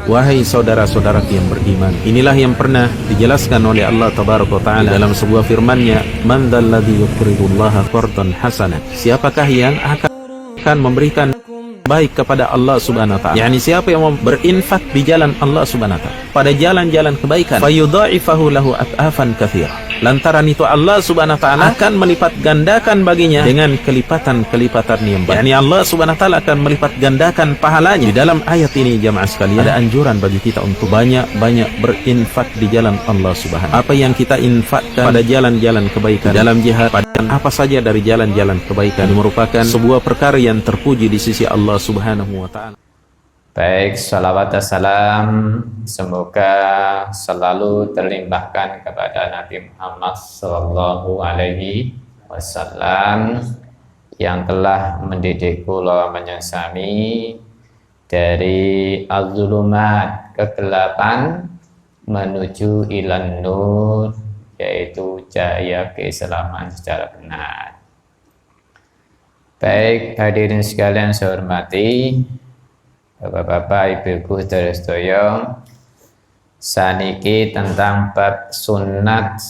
Wahai saudara-saudaraku yang beriman, inilah yang pernah dijelaskan oleh Allah Tabaraka wa Ta'ala dalam sebuah firman-Nya, man dzalladzi yuqridullaha qardan hasanan. Siapakah yang akan memberikan baik kepada Allah Subhanahu wa Ta'ala? Yani siapa yang mau berinfak di jalan Allah Subhanahu wa Ta'ala pada jalan-jalan kebaikan, fayudha'ifahu lahu at'afan katsira. Lantaran itu Allah Subhanahu wa Ta'ala akan melipat gandakan baginya dengan kelipatan-kelipatan yang banyak. Yani Allah Subhanahu wa Ta'ala akan melipat gandakan pahalanya. Di dalam ayat ini jamaah sekalian ada anjuran bagi kita untuk banyak-banyak berinfak di jalan Allah Subhanahu. Apa yang kita infakkan pada jalan-jalan kebaikan, dalam jihad, pada apa saja dari jalan-jalan kebaikan merupakan sebuah perkara yang terpuji di sisi Allah Subhanahu wa Ta'ala. Baik, salawat dan salam semoga selalu terlimpahkan kepada Nabi Muhammad Sallallahu Alaihi Wasallam yang telah mendidik kula menyesami dari az-zulumat, kegelapan, menuju ilan nur, yaitu cahaya keislaman secara benar. Baik, hadirin sekalian saya hormati, Bapak-bapak, Ibu-ibu, saudara-saudara, saniki tentang bab sunat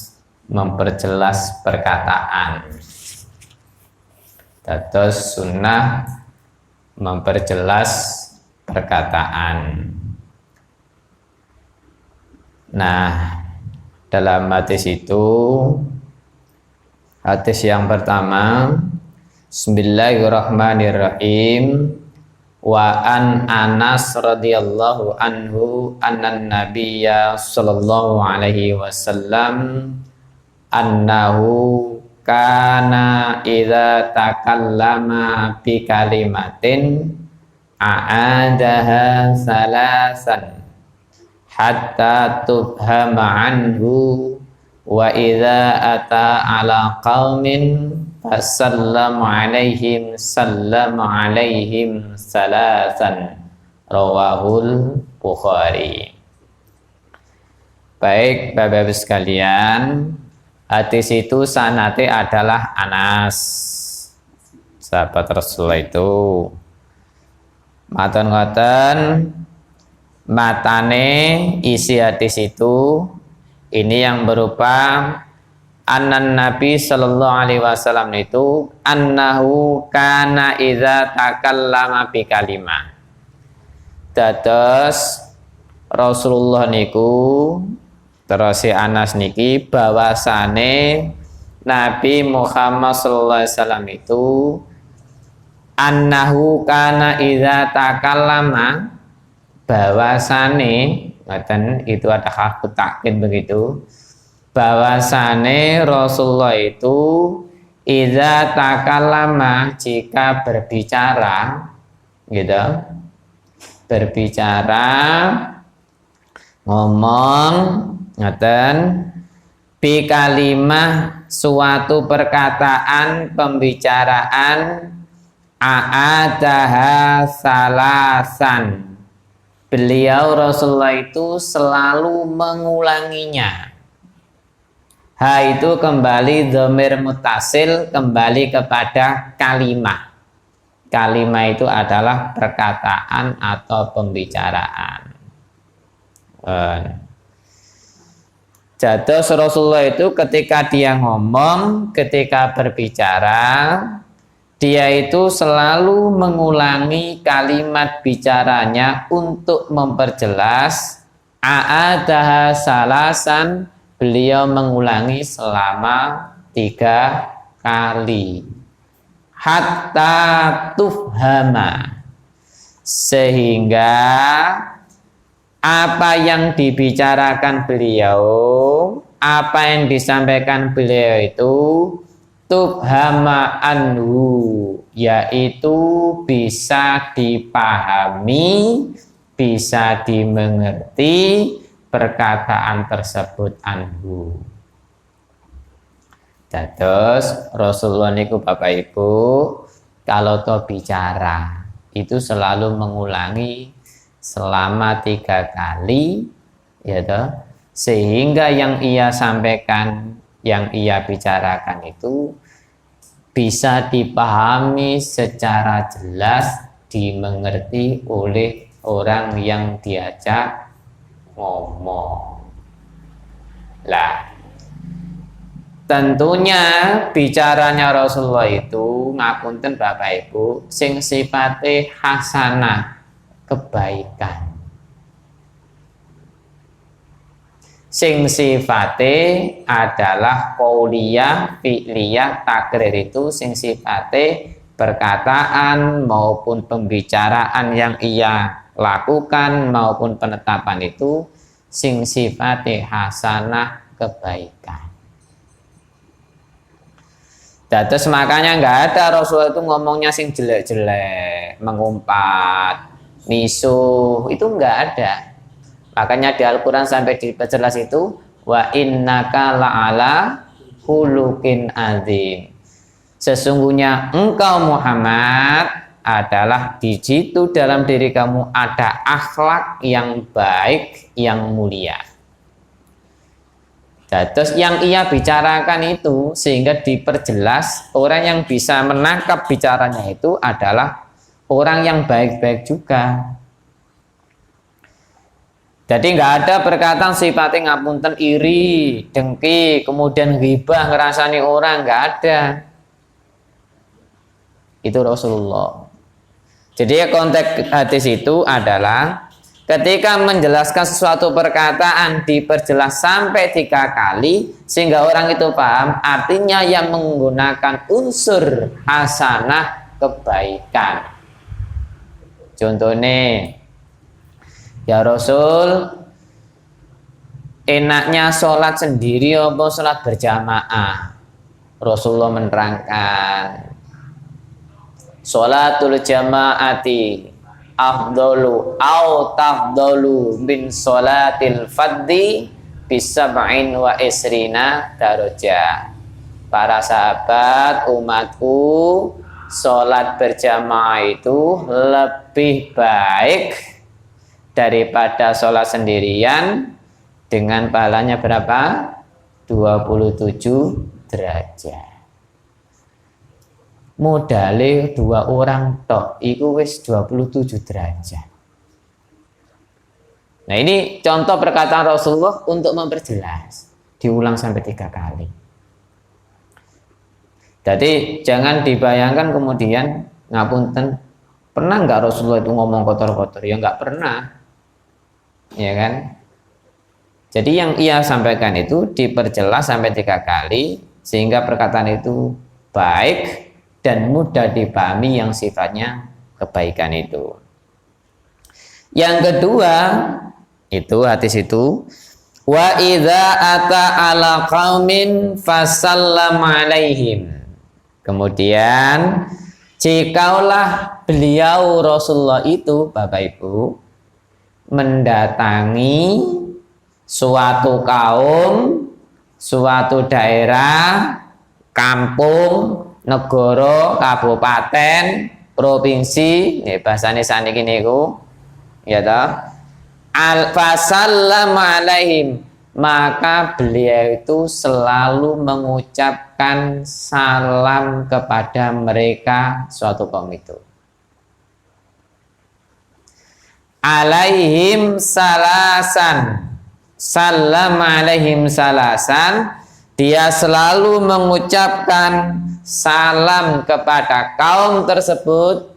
memperjelas perkataan. Dados sunnah memperjelas perkataan. Nah, dalam hadis itu, hadis yang pertama, Bismillahirrahmanirrahim. Wa an Anas radhiyallahu anhu annan nabiyya sallallahu alaihi wasallam annahu kana idza takallama bi kalimatin a'adaha salasan hatta tufhama anhu wa idza ata ala qaumin fasallam alaihim salasan, rawahul Bukhari. Baik, Bapak-Ibu sekalian, hadis itu sanate adalah Anas, sahabat Rasulullah itu. Maten-ngoten matane isi hadis itu ini yang berupa annan Nabi sallallahu alaihi wasallam itu annahu kana idza takallama bi kalimah. Dados Rasulullah niku terus si Anas niki bahwasane Nabi Muhammad sallallahu alaihi wasallam itu annahu kana idza takallama, bahwasane ngaten itu ada hakut takkid begitu, bahwasane Rasulullah itu idza takallama, jika berbicara gitu, berbicara ngomong ngaten bi kalimah, suatu perkataan pembicaraan a'adaha salasan, beliau Rasulullah itu selalu mengulanginya. Ha itu kembali dhamir muttasil, kembali kepada kalimah. Kalimah itu adalah perkataan atau pembicaraan. Jatuh Rasulullah itu ketika dia ngomong, ketika berbicara, dia itu selalu mengulangi kalimat bicaranya untuk memperjelas. A'adaha salasan, beliau mengulangi selama 3 kali. Hatta tufhama, sehingga apa yang dibicarakan beliau, apa yang disampaikan beliau itu tufhama anhu, yaitu bisa dipahami, bisa dimengerti perkataan tersebut anhu. Dados Rasulullah niku Bapak Ibu kalau to bicara itu selalu mengulangi selama 3 kali, ya toh, sehingga yang ia sampaikan, yang ia bicarakan itu bisa dipahami secara jelas, dimengerti oleh orang yang diajak ngomong. Lah, tentunya bicaranya Rasulullah itu ngapunten Bapak Ibu sing sifate hasanah, kebaikan. Sing sifate adalah qauliyah, fi'liyah, takrir itu sing sifate perkataan maupun pembicaraan yang ia lakukan maupun penetapan itu sing sifate hasanah, kebaikan. Terus makanya nggak ada Rasulullah itu ngomongnya sing jelek-jelek, mengumpat, misuh, itu nggak ada. Makanya di Al-Quran sampai diperjelas itu wa innaka la'ala khuluqin azim. Sesungguhnya engkau Muhammad adalah di situ dalam diri kamu ada akhlak yang baik, yang mulia. Terus yang ia bicarakan itu sehingga diperjelas orang yang bisa menangkap bicaranya itu adalah orang yang baik-baik juga. Jadi nggak ada perkataan sifatnya ngapunten iri, dengki, kemudian ghibah, ngerasani orang, nggak ada. Itu Rasulullah. Jadi konteks hadis itu adalah ketika menjelaskan sesuatu perkataan diperjelas sampai 3 kali sehingga orang itu paham artinya yang menggunakan unsur hasanah, kebaikan. Contohnya, ya Rasul, enaknya sholat sendiri apa sholat berjamaah? Rasulullah menerangkan, sholatul jama'ati afdalu au tafdalu min sholatil faddi bisab'in wa isrina darajah. Para sahabat umatku, sholat berjamaah itu lebih baik daripada sholat sendirian dengan pahalanya berapa? 27 derajat. Modale 2 orang tok iku wis 27 derajat. Nah, ini contoh perkataan Rasulullah untuk memperjelas, diulang sampai 3 kali. Jadi jangan dibayangkan kemudian ngapunten, pernah nggak Rasulullah itu ngomong kotor-kotor? Ya nggak pernah. Ya kan? Jadi yang ia sampaikan itu diperjelas sampai 3 kali sehingga perkataan itu baik dan mudah dipahami yang sifatnya kebaikan itu. Yang kedua itu hadis itu wa idza ata ala qaumin fasallam alaihim. Kemudian jikalau beliau Rasulullah itu Bapak Ibu mendatangi suatu kaum, suatu daerah, kampung, negara, kabupaten, provinsi, bahasane saniki niku, ya toh. Al-fasallama alaihim, maka beliau itu selalu mengucapkan salam kepada mereka suatu kaum itu. Alaihim salasan, salam alaihim salasan, dia selalu mengucapkan salam kepada kaum tersebut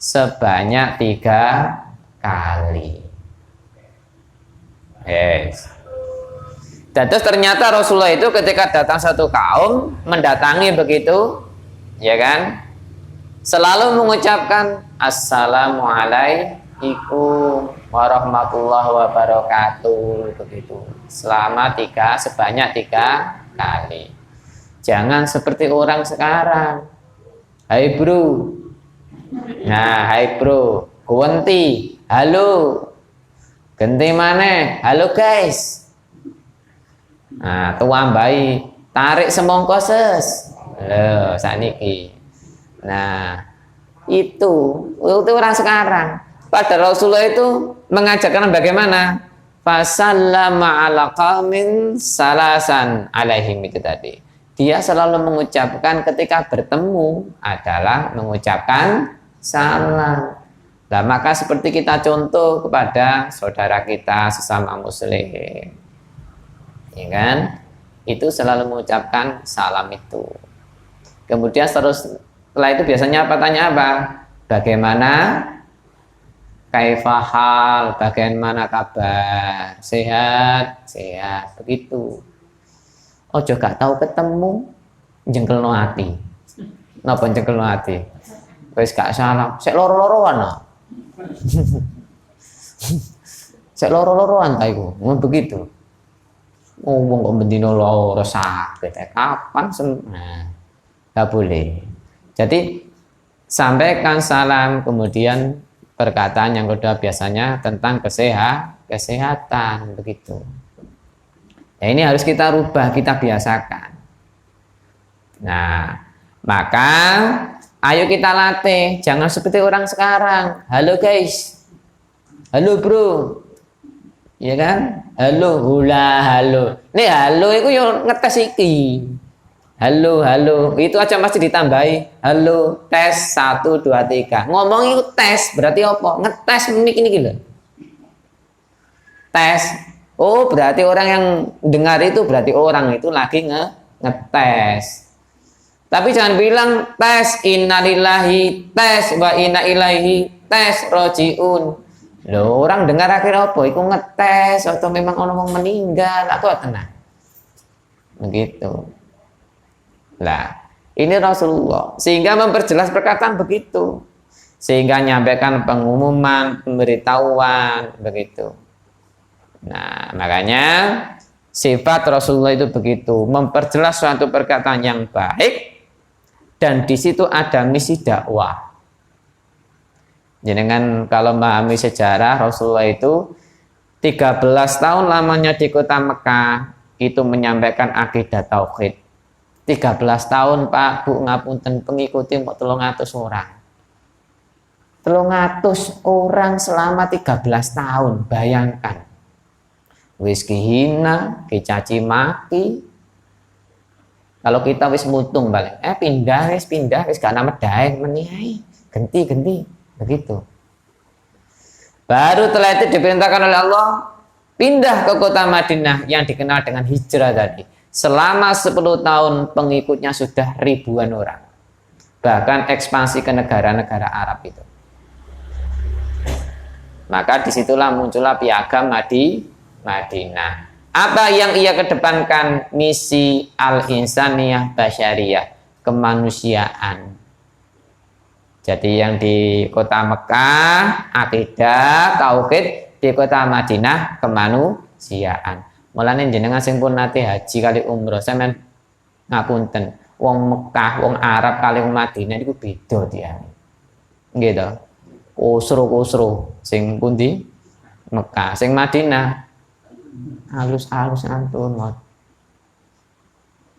sebanyak 3 kali. Yes. Dan terus ternyata Rasulullah itu ketika datang satu kaum, mendatangi begitu, ya kan, selalu mengucapkan assalamualaikum warahmatullahi wabarakatuh, begitu. Sebanyak 3 kali. Jangan seperti orang sekarang. Hai bro. Nah, hai bro. Kuwenti. Halo. Genti mana? Halo guys. Nah, tuan bayi tarik semongko ses. Loh, sakniki. Nah, itu orang sekarang. Padahal Rasulullah itu mengajarkan bagaimana? Fasallama ala qaumin salasan alaihim itu tadi. Dia selalu mengucapkan ketika bertemu adalah mengucapkan salam. Nah, maka seperti kita contoh kepada saudara kita sesama muslim, ya kan? Itu selalu mengucapkan salam itu. Kemudian setelah itu biasanya apa, tanya apa? Bagaimana kaifahal, bagaimana kabar? Sehat, sehat, begitu. Ojo gak tahu ketemu jengkelno ati. Napa jengkelno ati? Wis gak salam, sik loro-loroan. Sik loro-loroan ta iku. Mun begitu. Ngomong kok bendino loro sakit. Kapan nah, gak boleh. Jadi sampaikan salam, kemudian perkataan yang kedua biasanya tentang kesehatan begitu. Nah, ini harus kita rubah, kita biasakan. Nah, maka ayo kita latih, jangan seperti orang sekarang. Halo guys, halo bro, ya kan? Halo, hula, halo. Nih halo itu yo ngetes iki. Halo, halo, itu aja masih ditambahi. Halo, tes 1, 2, 3. Ngomong itu tes, berarti apa? Ngetes mic ini gitu. Tes. Oh, berarti orang yang dengar itu berarti orang itu lagi ngetes. Tapi jangan bilang tes innalillahi, tes wa inna ilaihi, tes rojiun. Loh, orang dengar akhirnya apa? Iku ngetes atau memang orang meninggal atau tenang. Begitu. Nah, ini Rasulullah sehingga memperjelas perkataan begitu, sehingga menyampaikan pengumuman, pemberitahuan begitu. Nah, makanya sifat Rasulullah itu begitu, memperjelas suatu perkataan yang baik dan di situ ada misi dakwah. Jadi kan kalau memahami sejarah, Rasulullah itu 13 tahun lamanya di kota Mekah itu menyampaikan akidah tauhid. 13 tahun Pak, Bu, ngapunten pengikuti mau 300 orang. 300 orang selama 13 tahun, bayangkan. Wis kihina, kicaci maki. Kalau kita wis mutung balik, pindah wis gak nama daeng menihai. Ganti, begitu. Baru setelah itu diperintahkan oleh Allah pindah ke kota Madinah yang dikenal dengan hijrah tadi. Selama 10 tahun pengikutnya sudah ribuan orang. Bahkan ekspansi ke negara-negara Arab itu. Maka disitulah muncullah piagam Madinah. Apa yang ia kedepankan? Misi al-insaniyah basyariyah, kemanusiaan. Jadi yang di kota Mekah akidah tauhid, di kota Madinah kemanusiaan. Mulane jenengan sing pun nate haji kali umroh sampean ngapunten, wong Mekah, wong Arab kali wong Madinah niku beda diane. Nggih to. Kusru sing pundi? Mekah, sing Madinah halus-halus antun mot.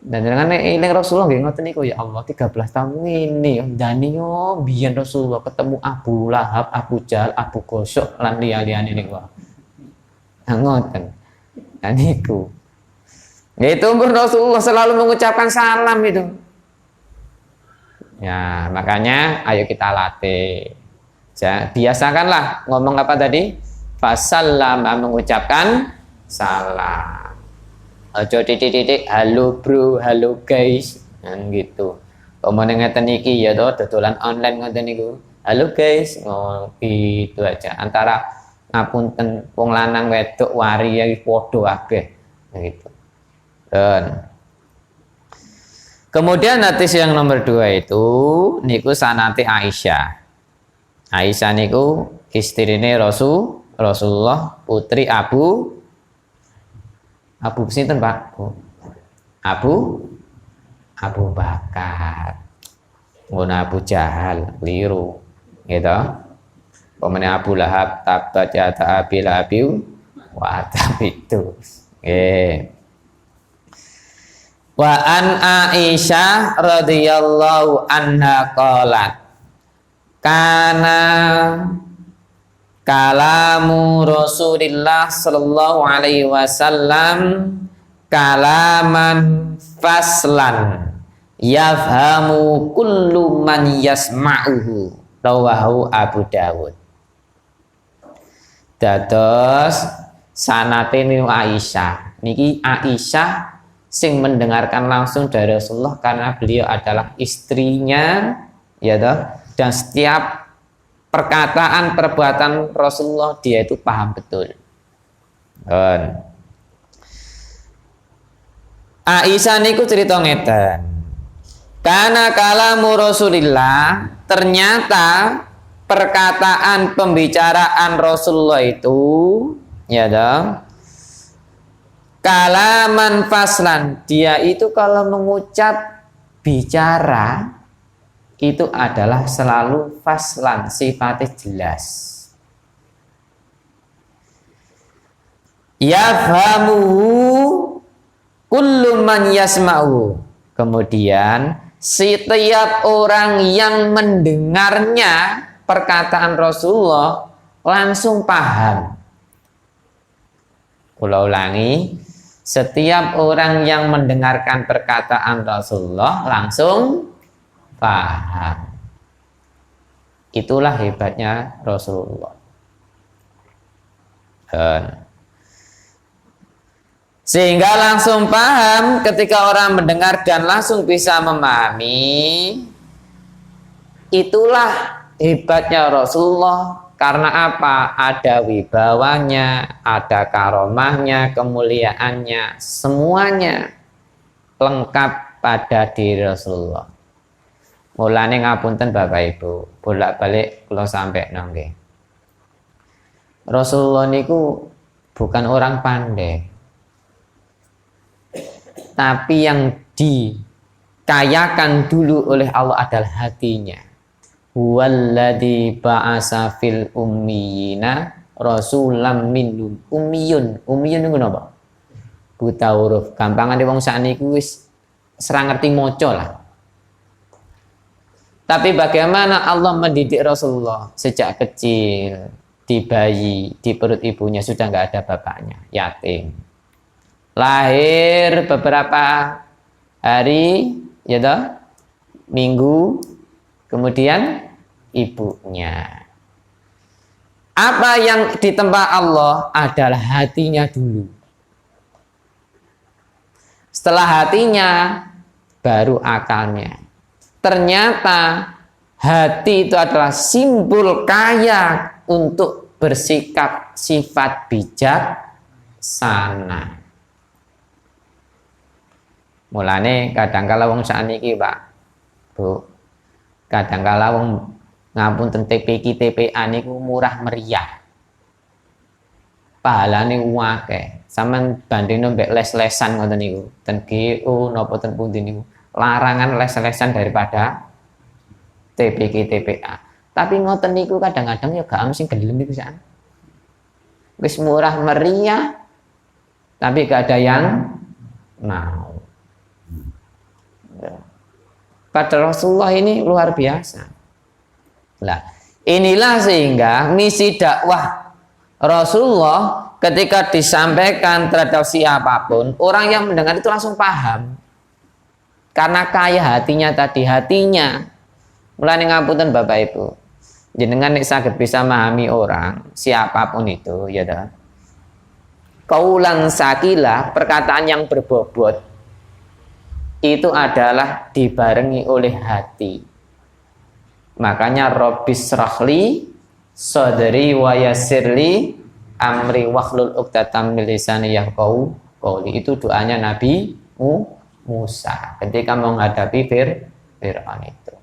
Dan jenengan eling Rasulullah nggih ngoten niku, ya Allah 13 tahun ini ndani yo biyen Rasulullah ketemu Abu Lahab, Abu Jahal, Abu Gosok lan liya-liyane niku. Ngoten. Dan itu pun Rasulullah selalu mengucapkan salam itu. Ya, makanya ayo kita latih. Biasakanlah ngomong apa tadi? Fasallam, mengucapkan salam. Ojo titik-titik halo bro, halo guys. Kan gitu. Omong ngeten iki ya toh dodolan online ngoten niku. Halo guys, gitu aja. Antara ngapunten wong lanang wedok wari ya padha kabeh begitu. Dan kemudian hadis yang nomor 2 itu niku sanate Aisyah. Aisyah niku istrine Rasulullah, putri Abu sinten Pak? Abu Bakar. Ngono Abu Jahal keliru. Gitu. Pemene Abu Lahab tabat yada Abi Lahab wa tab itu. Wa an Aisyah radhiyallahu anha qalat kana kalamu Rasulillah sallallahu alaihi wasallam kalaman faslan yafhamu kullu man yasma'uhu rawahu Abu Dawud. Dados sanate niku Aisyah. Niki Aisyah sing mendengarkan langsung dari Rasulullah karena beliau adalah istrinya, ya toh. Dan setiap perkataan perbuatan Rasulullah dia itu paham betul. Aisyah niku cerita ngeten. Karena kalamu Rasulillah, ternyata perkataan pembicaraan Rasulullah itu, ya toh, kalaman faslan, dia itu kalau mengucap bicara itu adalah selalu faslan, sifatnya jelas. Yafhamuhu kullu man yasma'u. Kemudian setiap orang yang mendengarnya perkataan Rasulullah langsung paham. Kula ulangi, setiap orang yang mendengarkan perkataan Rasulullah langsung paham. Itulah hebatnya Rasulullah. Sehingga langsung paham, ketika orang mendengar dan langsung bisa memahami. Itulah hebatnya Rasulullah. Karena apa? Ada wibawanya, ada karomahnya, kemuliaannya, semuanya lengkap pada diri Rasulullah. Mulane ngapunten Bapak Ibu, bolak-balik kula sampai nggih. Rasulullah niku bukan orang pandai. Tapi yang dikayakan dulu oleh Allah adalah hatinya. Huwallazi ba'asa fil ummiyina rasulam minhum. Ummiyun niku napa? Buta huruf. Gampangane wong sakniku wis ora ngerti maca lah. Tapi bagaimana Allah mendidik Rasulullah sejak kecil, di bayi, di perut ibunya sudah nggak ada bapaknya, yatim. Lahir beberapa hari, ya toh, minggu, kemudian ibunya. Apa yang ditempa Allah adalah hatinya dulu. Setelah hatinya, baru akalnya. Ternyata hati itu adalah simbol kaya untuk bersikap sifat bijaksana. Mulane kadangkala wong sakniki, Pak, Bu, kadangkala wong ngapunten TPQ TPA niku murah meriah. Pahalane akeh. Sampeyan bandingno mbek les-lesan ngoten niku, ten GO napa ten pundi niku. Larangan les-lesan daripada TPQ TPA. Tapi ngoten niku kadang-kadang ya gak sing gelem niku sak. Wis murah meriah tapi gak ada yang mau. Pada Rasulullah ini luar biasa. Nah, inilah sehingga misi dakwah Rasulullah ketika disampaikan terhadap siapapun, orang yang mendengar itu langsung paham. Karena kaya hatinya tadi, hatinya. Mulane ngapunten Bapak Ibu. Jenengan nek saged bisa memahami orang, siapapun itu, ya dah. Kaulan sakilah, perkataan yang berbobot itu adalah dibarengi oleh hati. Makanya Rabbis srahli sadri wa yassirli amri wahlul 'uqdatam min lisani yafqahu qawli. Itu doanya Nabi Musa ketika menghadapi Fir'aun itu.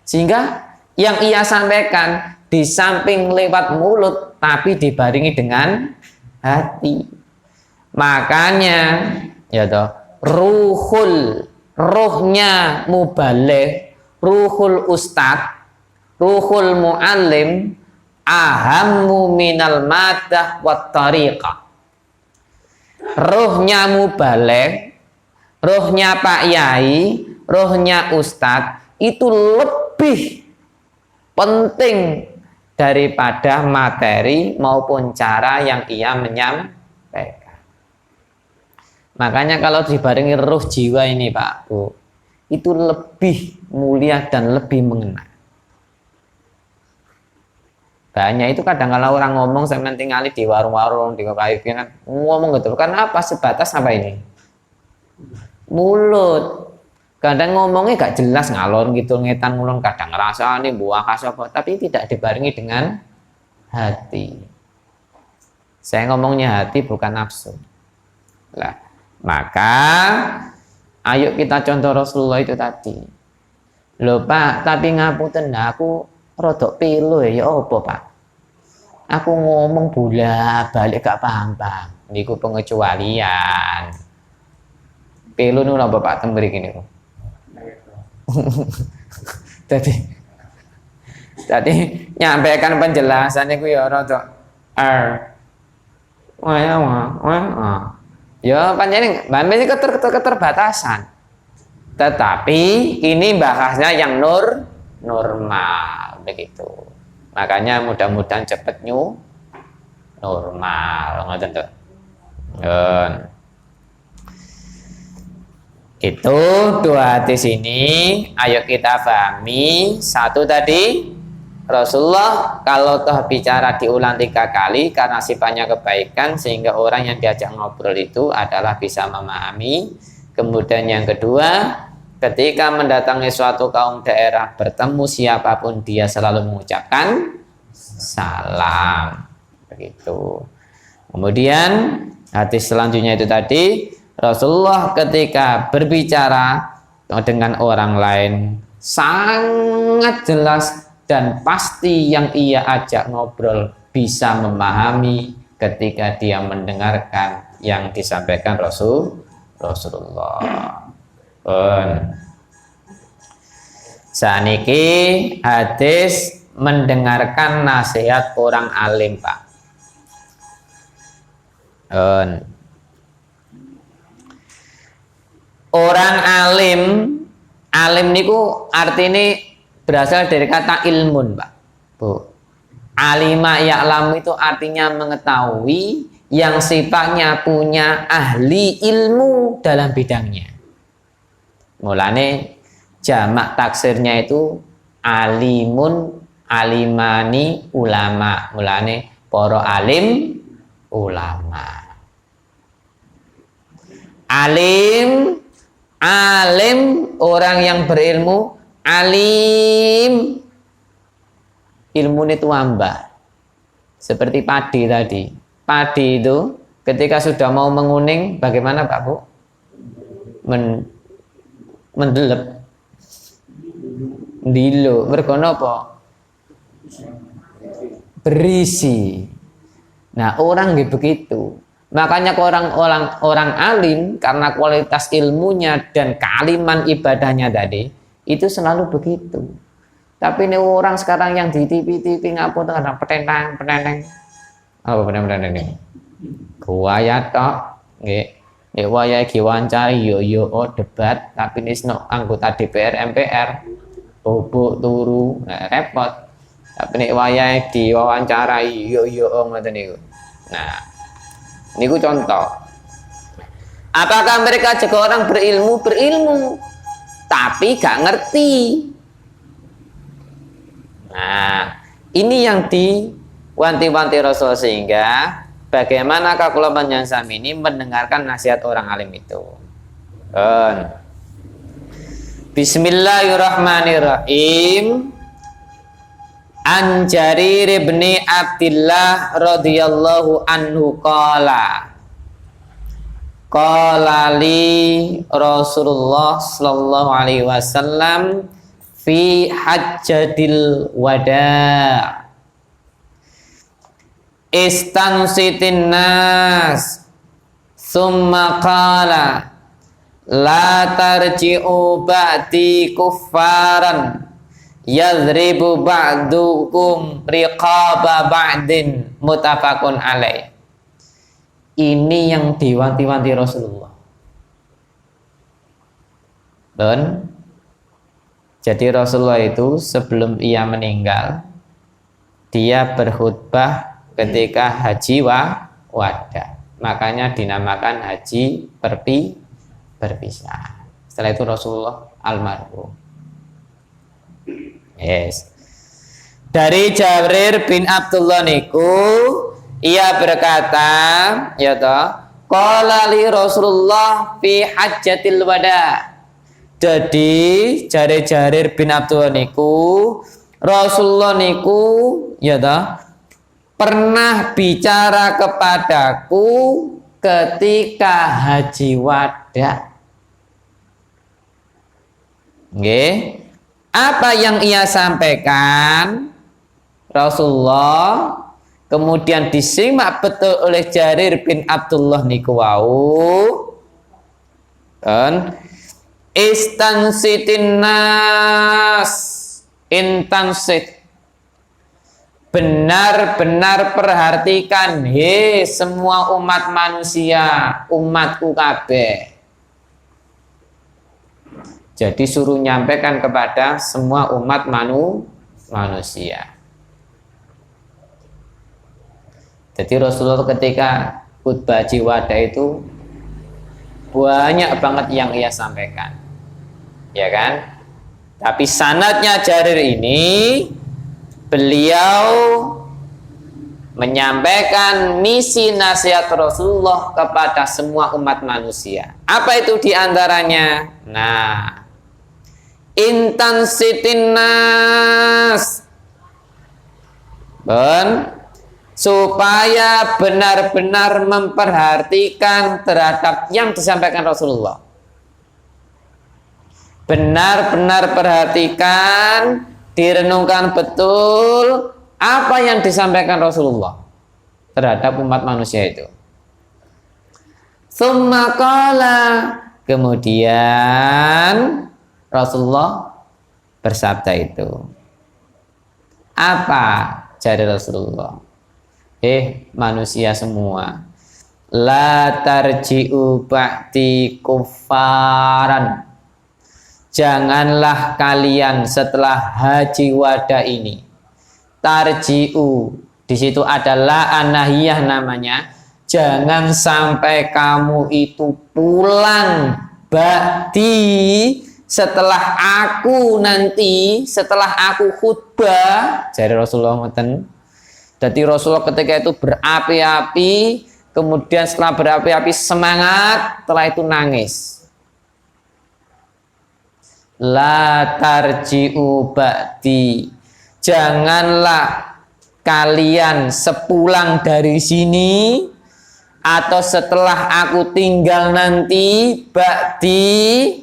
Sehingga yang ia sampaikan di samping lewat mulut tapi dibarengi dengan hati. Makanya ya toh, ruhnya mubaligh, ruhul ustad, ruhul muallim ahammu minal madah wat tariqah. Ruhnya mubaligh, ruhnya Pak Yai, ruhnya ustad itu lebih penting daripada materi maupun cara yang ia menyampaikan. Makanya kalau dibarengi ruh jiwa ini Pak Bu, itu lebih mulia dan lebih mengena. Banyak itu kadang kala orang ngomong sampean tingali di warung-warung, di kafe kan ngomong gitu. Karena apa? Sebatas apa ini? Mulut. Kadang ngomongnya gak jelas ngalor gitu ngetan ngulon, kadang ngerasa nih buah apa, tapi tidak dibarengi dengan hati. Saya ngomongnya hati bukan nafsu. Lah, maka ayo kita contoh Rasulullah itu tadi. Loh Pak, tapi ngapunten aku rodok pilu ya apa Pak? Aku ngomong bolak-balik gak paham. Niku pengecualian. Pilu nu apa Pak teng mriki niku? Tadi nyampaikan penjelasan niku ya rodok ya panjenengan mbak keterbatasan. Tetapi ini bahasnya yang normal begitu. Makanya mudah-mudahan cepet normal ngoten to. Itu dua hadis ini ayo kita pahami. Satu tadi Rasulullah kalau toh bicara diulang 3 kali karena sifatnya kebaikan sehingga orang yang diajak ngobrol itu adalah bisa memahami. Kemudian yang kedua, ketika mendatangi suatu kaum daerah bertemu siapapun dia selalu mengucapkan salam begitu. Kemudian hadis selanjutnya itu tadi Rasulullah ketika berbicara dengan orang lain sangat jelas dan pasti yang ia ajak ngobrol bisa memahami ketika dia mendengarkan yang disampaikan Rasulullah. Saniki hadis mendengarkan nasihat orang alim Pak. Orang alim niku artinya berasal dari kata ilmun Pak. Bu. Alima ya'lam itu artinya mengetahui yang sifatnya punya ahli ilmu dalam bidangnya. Mulane jamak taksirnya itu alimun, alimani, ulama. Mulane para alim, ulama. Alim orang yang berilmu, alim ilmu itu ambah. Seperti padi tadi. Padi itu ketika sudah mau menguning bagaimana Pak Bu? Mendelep. Dilo, mergo napa? Berisi. Nah, orang begitu. Makanya orang alim karena kualitas ilmunya dan kealiman ibadahnya tadi itu selalu begitu. Tapi ini orang sekarang yang di TV ngapun kadang petentang. Apa petentang ini? Kuwaya tok, nggih. Nek wayahe diwawancari yo debat tapi nisno anggota DPR MPR bobok turu repot. Tapi nek wayahe diwawancarai yo ngoten niku. Nah, niku contoh. Apakah mereka juga orang berilmu tapi gak ngerti. Nah, ini yang diwanti-wanti Rasul sehingga bagaimana kula panjenengan ini mendengarkan nasihat orang alim itu. Bismillahirrahmanirrahim. An Jarir bin Abdullah radhiyallahu anhu qala li Rasulullah sallallahu alaihi wasallam fi hajjatil wada' istansitin nas summa qala la tarji'u ba'di kuffaran yadribu ba'dukum riqaba ba'din muttafaqun alaih. Ini yang diwanti-wanti Rasulullah. Dan jadi Rasulullah itu sebelum ia meninggal dia berkhutbah ketika haji wada. Makanya dinamakan haji berpisah. Setelah itu Rasulullah almarhum. Yes. Dari Jarir bin Abdullah niku ia berkata, ya toh, qala li Rasulullah fi hajjatil wada. Jadi dari Jarir bin Abdullah niku Rasulullah niku ya toh pernah bicara kepadaku ketika haji wada. Nggih. Apa yang ia sampaikan Rasulullah kemudian disimak betul oleh Jarir bin Abdullah niku wau kan istansitin nas intansit benar-benar perhatikan he semua umat manusia umatku kabeh. Jadi suruh nyampaikan kepada semua umat manusia. Jadi Rasulullah ketika khutbah haji wada itu banyak banget yang ia sampaikan, ya kan? Tapi sanadnya Jarir ini beliau menyampaikan misi nasihat Rasulullah kepada semua umat manusia. Apa itu diantaranya? Nah, intansitin nas supaya benar-benar memperhatikan terhadap yang disampaikan Rasulullah. Benar-benar perhatikan, direnungkan betul apa yang disampaikan Rasulullah terhadap umat manusia itu. Tsumma qala, kemudian Rasulullah bersabda itu. Apa jari Rasulullah? Manusia semua, la tarji'u ba'di kuffaran. Janganlah kalian setelah haji wada ini tarji'u, di situ adalah anahiyah namanya. Jangan sampai kamu itu pulang ba'di, setelah aku nanti, setelah aku khutbah. Jadi Rasulullah ngoten. Jadi Rasulullah ketika itu berapi-api, kemudian setelah berapi-api semangat, setelah itu nangis. La tarji'u ba'di, janganlah kalian sepulang dari sini atau setelah aku tinggal nanti ba'di,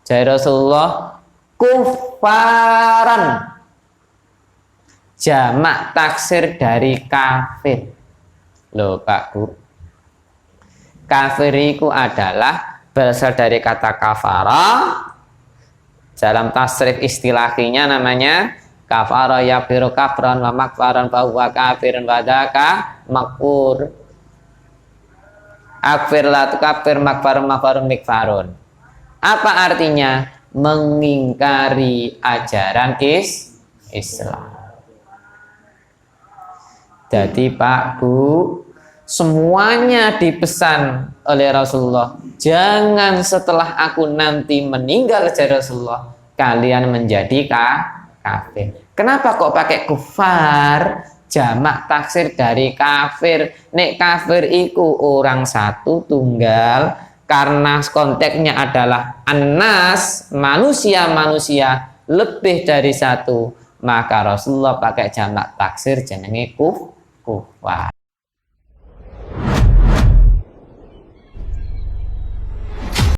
jadi Rasulullah, kuffaran, jamak taksir dari kafir. Loh Pak Bu, kafir itu adalah berasal dari kata kafara. Dalam tasrif istilahinya namanya kafara yafiru kafran wa makfaran bahwa kafirin wadaka makfur. Akfir la tukafir makfarun makfarun mikfarun. Apa artinya? Mengingkari ajaran Islam. Jadi Pak Bu, semuanya dipesan oleh Rasulullah. Jangan setelah aku nanti meninggal jadi Rasulullah, kalian menjadi kafir. Kenapa kok pakai kufar? Jamak taksir dari kafir. Nek kafir iku orang satu tunggal, karena konteksnya adalah annas, manusia-manusia lebih dari satu, maka Rasulullah pakai jamak taksir jenenge kufar.